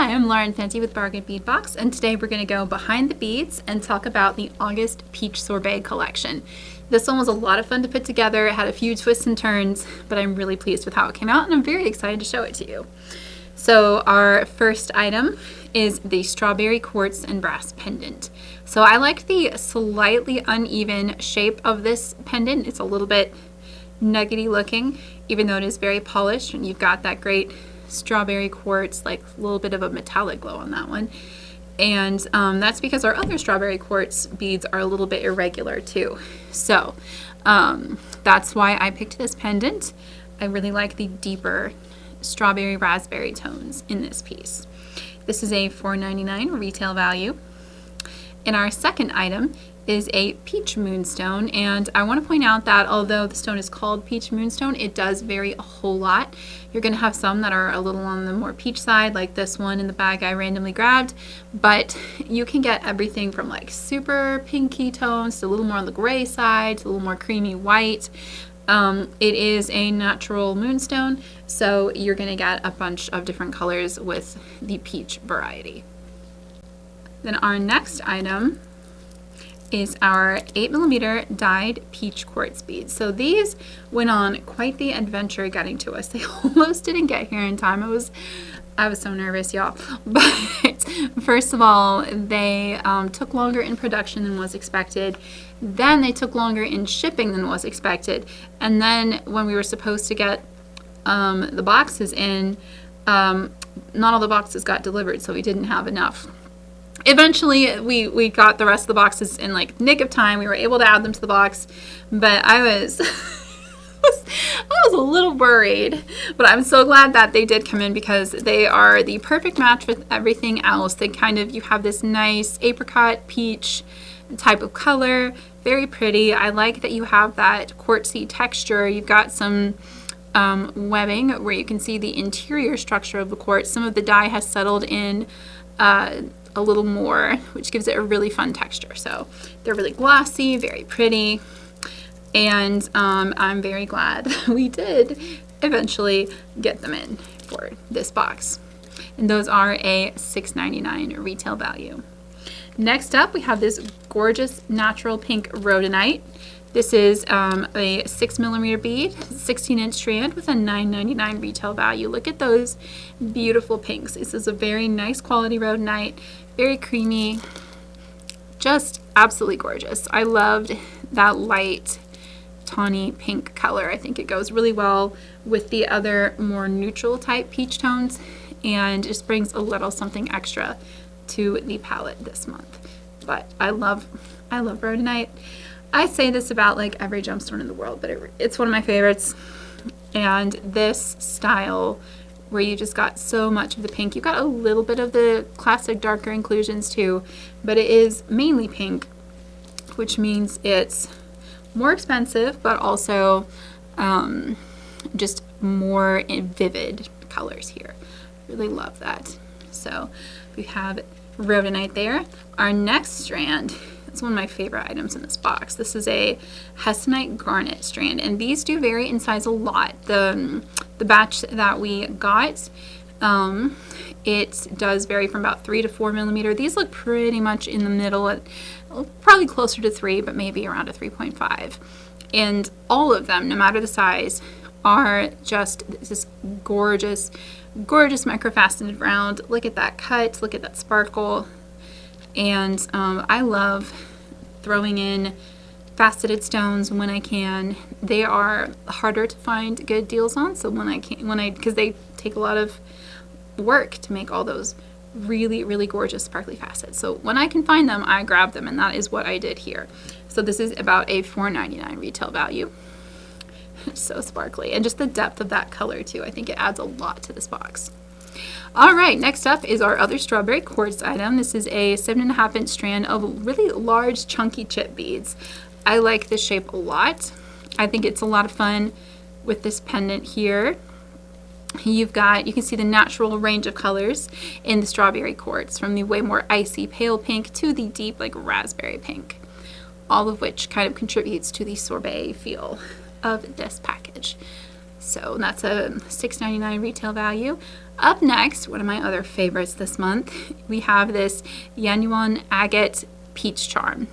Hi, I'm Lauren Fenty with Bargain Bead Box, and today we're going to go behind the beads and talk about the August Peach Sorbet collection. This one was a lot of fun to put together. It had a few twists and turns, but I'm really pleased with how it came out, and I'm very excited to show it to you. So our first item is the Strawberry Quartz and Brass Pendant. So I like the slightly uneven shape of this pendant. It's a little bit nuggety looking, even though it is very polished, and you've got that great strawberry quartz, like a little bit of a metallic glow on that one. And that's because our other strawberry quartz beads are a little bit irregular too. So that's why I picked this pendant. I really like the deeper strawberry raspberry tones in this piece. This is a $4.99 retail value. And our second item is a peach moonstone, and I want to point out that although the stone is called peach moonstone, it does vary a whole lot. You're going to have some that are a little on the more peach side, like this one in the bag I randomly grabbed, but you can get everything from like super pinky tones to a little more on the gray side to a little more creamy white. It is a natural moonstone, so you're going to get a bunch of different colors with the peach variety. Then our next item is our 8mm dyed peach quartz beads. So these went on quite the adventure getting to us. They almost didn't get here in time. I was so nervous, y'all. But first of all, they took longer in production than was expected. Then they took longer in shipping than was expected. And then when we were supposed to get the boxes in, not all the boxes got delivered, so we didn't have enough. Eventually, we got the rest of the boxes in like nick of time. We were able to add them to the box, but I was I was a little worried. But I'm so glad that they did come in because they are the perfect match with everything else. They you have this nice apricot peach type of color, very pretty. I like that you have that quartzy texture. You've got some webbing where you can see the interior structure of the quartz. Some of the dye has settled in a little more, which gives it a really fun texture. So they're really glossy, very pretty, and I'm very glad we did eventually get them in for this box. And those are a $6.99 retail value. Next up, we have this gorgeous natural pink Rodin Night. This is a 6mm bead, 16-inch strand with a $9.99 retail value. Look at those beautiful pinks. This is a very nice quality Rodin Night, very creamy, just absolutely gorgeous. I loved that light tawny pink color. I think it goes really well with the other more neutral type peach tones and just brings a little something extra to the palette this month. But I love Rodin Night. I say this about like every gemstone in the world, but it's one of my favorites. And this style where you just got so much of the pink, you got a little bit of the classic darker inclusions too, but it is mainly pink, which means it's more expensive, but also just more vivid colors here. Really love that. So we have Rodin Night there. Our next strand, it's one of my favorite items in this box. This is a Hessonite Garnet strand, and these do vary in size a lot. The batch that we got, it does vary from about 3 to 4mm. These look pretty much in the middle, at probably closer to 3, but maybe around a 3.5. And all of them, no matter the size, are just this gorgeous, gorgeous microfaceted round. Look at that cut, look at that sparkle. And I love throwing in faceted stones when I can. They are harder to find good deals on, so because they take a lot of work to make all those really, really gorgeous sparkly facets. So when I can find them, I grab them, and that is what I did here. So this is about a $4.99 retail value. So sparkly, and just the depth of that color too. I think it adds a lot to this box. All right, next up is our other strawberry quartz item. This is a 7.5-inch strand of really large chunky chip beads. I like this shape a lot. I think it's a lot of fun with this pendant here. You can see the natural range of colors in the strawberry quartz, from the way more icy pale pink to the deep like raspberry pink, all of which kind of contributes to the sorbet feel of this package. So that's a $6.99 retail value. Up next, one of my other favorites this month, we have this Yuan Agate Peach Charm.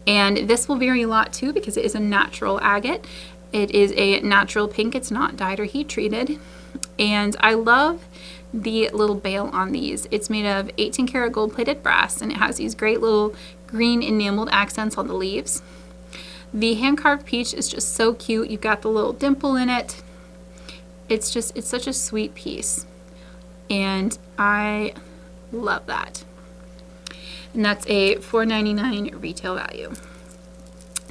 And this will vary a lot too because it is a natural agate. It is a natural pink. It's not dyed or heat treated. And I love the little bail on these. It's made of 18 karat gold plated brass, and it has these great little green enameled accents on the leaves. The hand carved peach is just so cute. You've got the little dimple in it. It's such a sweet piece, and I love that. And that's a $4.99 retail value.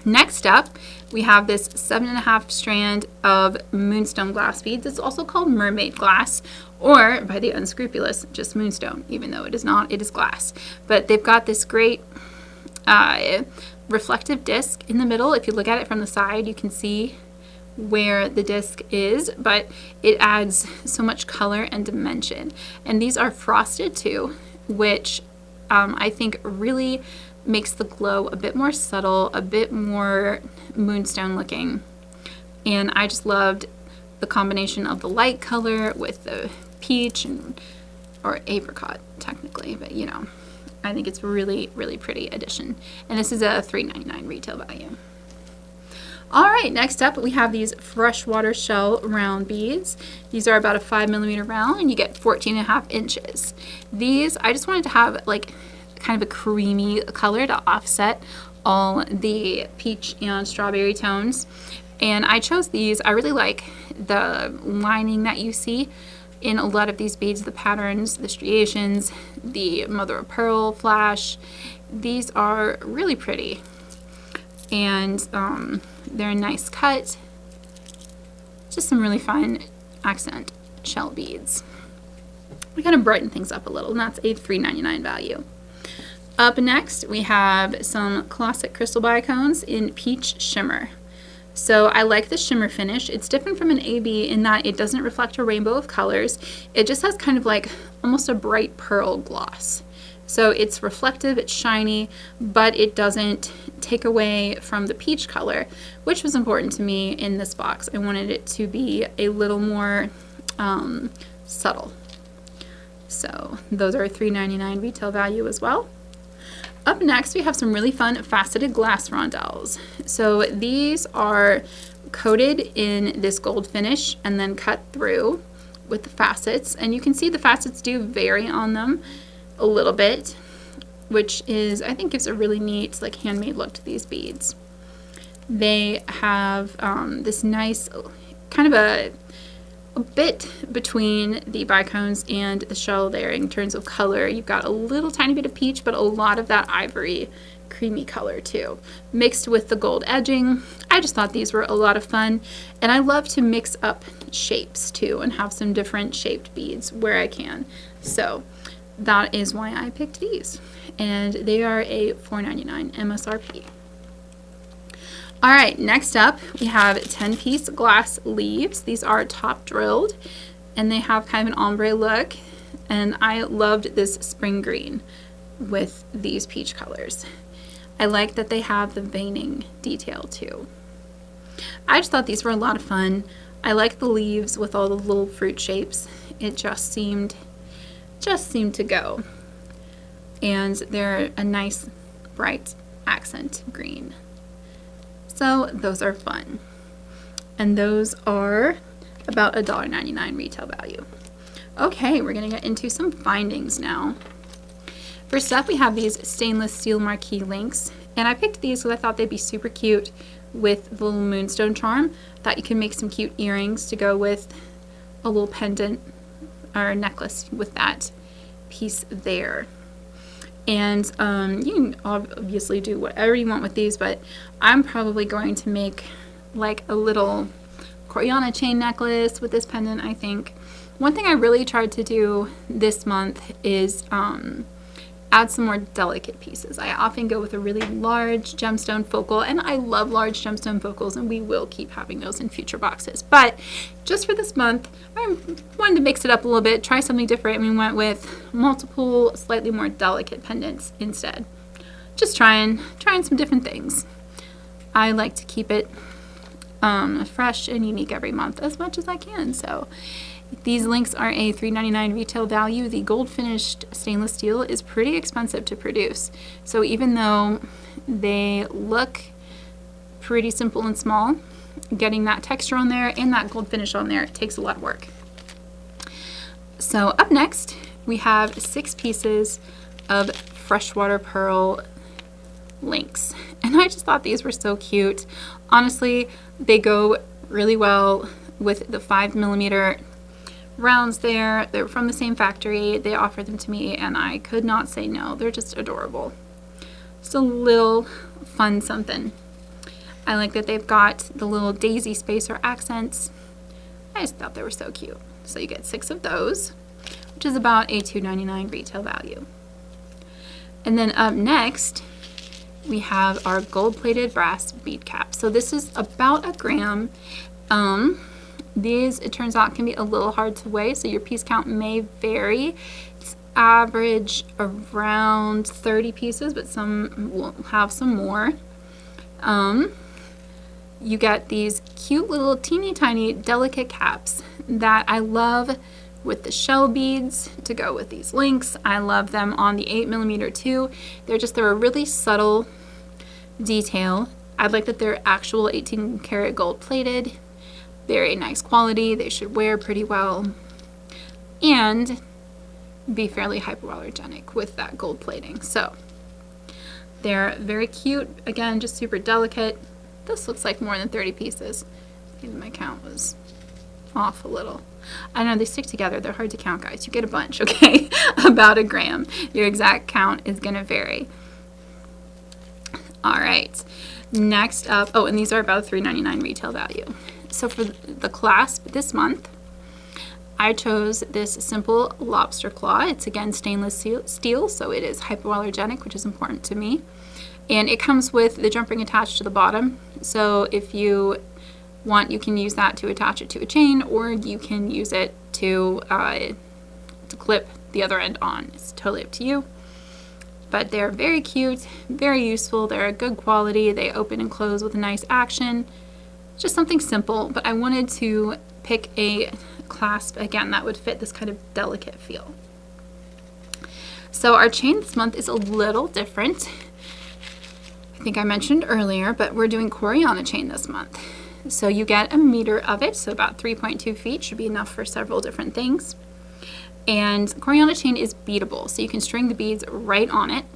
Next up, we have this 7.5 strand of Moonstone glass beads. It's also called Mermaid glass, or by the unscrupulous, just Moonstone, even though it is not, it is glass. But they've got this great reflective disc in the middle. If you look at it from the side, you can see where the disc is, but it adds so much color and dimension. And these are frosted too, which I think really makes the glow a bit more subtle, a bit more moonstone looking. And I just loved the combination of the light color with the peach or apricot technically, but you know, I think it's really, really pretty addition. And this is a $3.99 retail value. All right, next up we have these Freshwater shell round beads. These are about a 5mm round, and you get 14.5 inches. These, I just wanted to have like kind of a creamy color to offset all the peach and strawberry tones. And I chose these. I really like the lining that you see in a lot of these beads, the patterns, the striations, the mother of pearl flash. These are really pretty. And they're a nice cut. Just some really fun accent shell beads. We kind of brighten things up a little, and that's a $3.99 value. Up next, we have some classic crystal bicones in peach shimmer. So I like the shimmer finish. It's different from an AB in that it doesn't reflect a rainbow of colors. It just has kind of like almost a bright pearl gloss. So it's reflective, it's shiny, but it doesn't take away from the peach color, which was important to me in this box. I wanted it to be a little more subtle. So those are a $3.99 retail value as well. Up next, we have some really fun faceted glass rondels. So these are coated in this gold finish and then cut through with the facets. And you can see the facets do vary on them a little bit, which is, I think, gives a really neat, like, handmade look to these beads. They have this nice kind of a bit between the bicones and the shell there in terms of color. You've got a little tiny bit of peach, but a lot of that ivory creamy color too, mixed with the gold edging. I just thought these were a lot of fun, and I love to mix up shapes too and have some different shaped beads where I can. So that is why I picked these, and they are a $4.99 MSRP. All right, next up we have 10-piece glass leaves. These are top drilled, and they have kind of an ombre look, and I loved this spring green with these peach colors. I like that they have the veining detail too. I just thought these were a lot of fun. I like the leaves with all the little fruit shapes. It just seemed to go. And they're a nice bright accent green. So those are fun. And those are about a $1.99 retail value. Okay, we're gonna get into some findings now. First up, we have these stainless steel Marquee links. And I picked these because I thought they'd be super cute with the little Moonstone charm. Thought you could make some cute earrings to go with a little pendant or necklace with that piece there. And you can obviously do whatever you want with these, but I'm probably going to make like a little Koreana chain necklace with this pendant, I think. One thing I really tried to do this month is add some more delicate pieces. I often go with a really large gemstone focal, and I love large gemstone focals, and we will keep having those in future boxes. But just for this month, I wanted to mix it up a little bit, try something different, and we went with multiple, slightly more delicate pendants instead. Just trying some different things. I like to keep it fresh and unique every month as much as I can. So these links are a $3.99 retail value. The gold finished stainless steel is pretty expensive to produce. So even though they look pretty simple and small, getting that texture on there and that gold finish on there takes a lot of work. So up next, we have 6 pieces of Freshwater Pearl links. And I just thought these were so cute. Honestly, they go really well with the 5mm rounds there. They were from the same factory. They offered them to me and I could not say no. They're just adorable. Just a little fun something. I like that they've got the little daisy spacer accents. I just thought they were so cute. So you get 6 of those, which is about a $2.99 retail value. And then up next, we have our gold-plated brass bead cap. So this is about a gram. These, it turns out, can be a little hard to weigh, so your piece count may vary. It's average around 30 pieces, but some will have some more. You get these cute little teeny tiny delicate caps that I love with the shell beads to go with these links. I love them on the 8mm too. They're a really subtle detail. I like that they're actual 18 karat gold plated. Very nice quality. They should wear pretty well and be fairly hypoallergenic with that gold plating. So they're very cute. Again, just super delicate. This looks like more than 30 pieces. Maybe my count was off a little. I know they stick together. They're hard to count, guys. You get a bunch, okay? About a gram. Your exact count is going to vary. All right. Next up, oh, and these are about a $3.99 retail value. So for the clasp this month, I chose this simple lobster claw. It's again stainless steel, so it is hypoallergenic, which is important to me. And it comes with the jump ring attached to the bottom. So if you want, you can use that to attach it to a chain, or you can use it to clip the other end on. It's totally up to you. But they're very cute, very useful. They're a good quality. They open and close with a nice action. Just something simple, but I wanted to pick a clasp, again, that would fit this kind of delicate feel. So our chain this month is a little different. I think I mentioned earlier, but we're doing Coriana chain this month. So you get 1 meter of it, so about 3.2 feet should be enough for several different things. And Coriana chain is beadable, so you can string the beads right on it.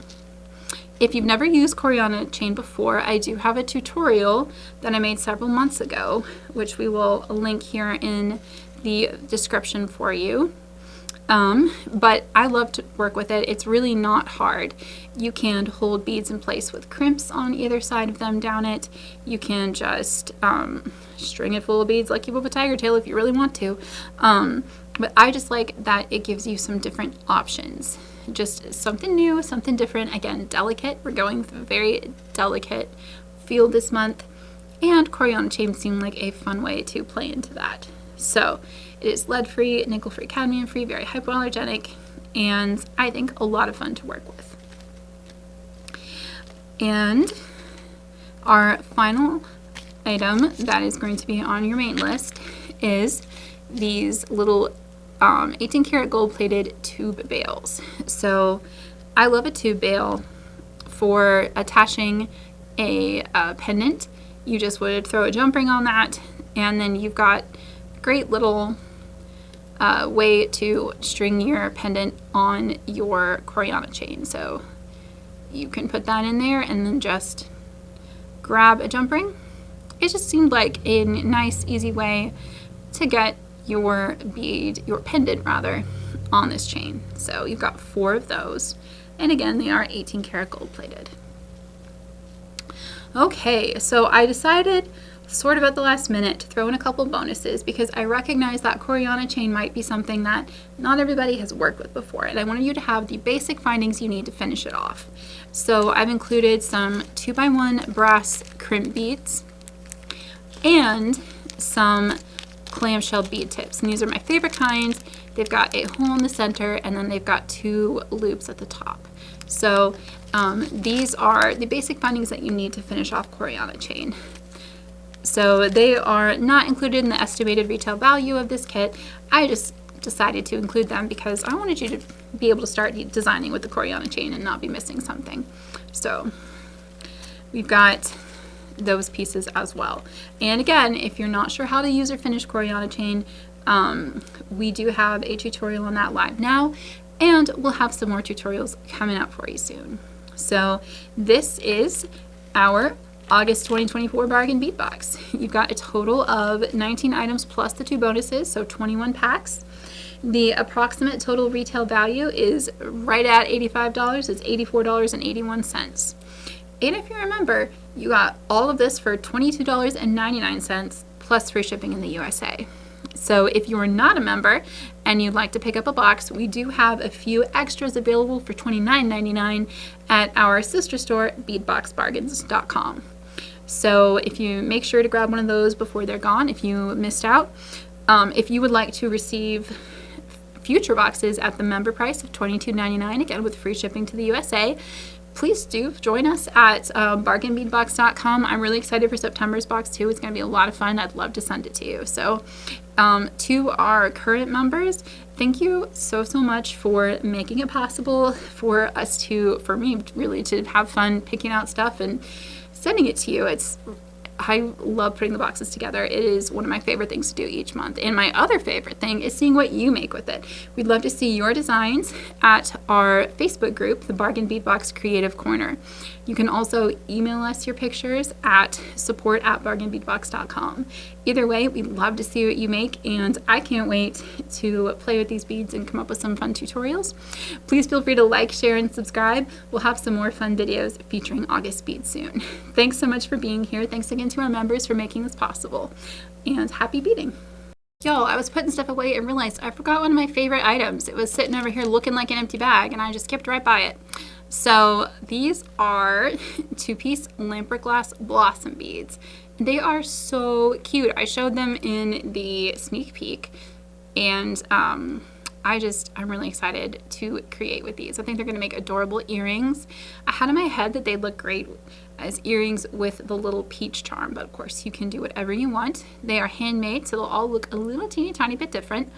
If you've never used Coriana chain before, I do have a tutorial that I made several months ago, which we will link here in the description for you. But I love to work with it. It's really not hard. You can hold beads in place with crimps on either side of them down it. You can just string it full of beads like you would with tiger tail if you really want to. But I just like that it gives you some different options. Just something new, something different. Again, delicate. We're going with a very delicate feel this month. And Coriana chain seemed like a fun way to play into that. So it is lead-free, nickel-free, cadmium-free, very hypoallergenic, and I think a lot of fun to work with. And our final item that is going to be on your main list is these little 18 karat gold-plated tube bails. So I love a tube bail for attaching a pendant. You just would throw a jump ring on that, and then you've got great little way to string your pendant on your Coriana chain. So you can put that in there and then just grab a jump ring. It just seemed like a nice, easy way to get your bead, your pendant rather, on this chain. So you've got 4 of those. And again, they are 18 karat gold plated. Okay, so I decided sort of at the last minute to throw in a couple bonuses because I recognize that Coriana chain might be something that not everybody has worked with before, and I wanted you to have the basic findings you need to finish it off. So I've included some 2x1 brass crimp beads and some clamshell bead tips, and these are my favorite kinds. They've got a hole in the center and then they've got 2 loops at the top. So these are the basic findings that you need to finish off Coriana chain. So they are not included in the estimated retail value of this kit. I just decided to include them because I wanted you to be able to start designing with the Coriana chain and not be missing something. So we've got those pieces as well. And again, if you're not sure how to use or finish Coriana chain, we do have a tutorial on that live now, and we'll have some more tutorials coming up for you soon. So this is our August 2024 bargain bead box. You've got a total of 19 items plus the 2 bonuses, so 21 packs. The approximate total retail value is right at $85. It's $84.81. And if you remember, you got all of this for $22.99 plus free shipping in the USA. So if you are not a member and you'd like to pick up a box, we do have a few extras available for $29.99 at our sister store, beadboxbargains.com. So if you make sure to grab one of those before they're gone, if you missed out. If you would like to receive future boxes at the member price of $22.99, again with free shipping to the USA, please do join us at bargainbeadbox.com. I'm really excited for September's box too. It's going to be a lot of fun. I'd love to send it to you. So to our current members, thank you so much for making it possible for us to, for me really, to have fun picking out stuff and sending it to you. I love putting the boxes together. It is one of my favorite things to do each month. And my other favorite thing is seeing what you make with it. We'd love to see your designs at our Facebook group, the Bargain Bead Box Creative Corner. You can also email us your pictures at support@bargainbeadbox.com. Either way, we'd love to see what you make, and I can't wait to play with these beads and come up with some fun tutorials. Please feel free to like, share, and subscribe. We'll have some more fun videos featuring August beads soon. Thanks so much for being here. Thanks again to our members for making this possible, and happy beading. Y'all, I was putting stuff away and realized I forgot one of my favorite items. It was sitting over here looking like an empty bag, and I just skipped right by it. So these are 2-piece lamprey glass blossom beads. They are so cute. I showed them in the sneak peek, and I'm really excited to create with these. I think they're going to make adorable earrings. I had in my head that they'd look great as earrings with the little peach charm, but of course you can do whatever you want. They are handmade, so they'll all look a little teeny tiny bit different.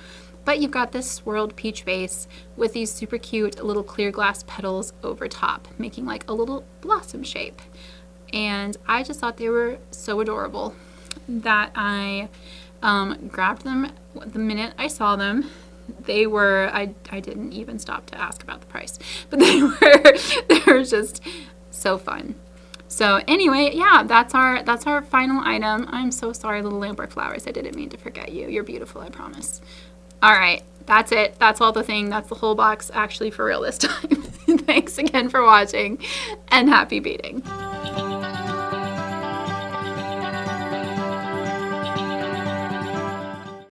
But you've got this swirled peach base with these super cute little clear glass petals over top, making like a little blossom shape. And I just thought they were so adorable that I grabbed them the minute I saw them. They were, I didn't even stop to ask about the price, but they were just so fun. So anyway, yeah, that's our final item. I'm so sorry, little lamprey flowers. I didn't mean to forget you. You're beautiful, I promise. All right, that's it. That's all the thing. That's the whole box, actually, for real this time. Thanks again for watching, and happy beading.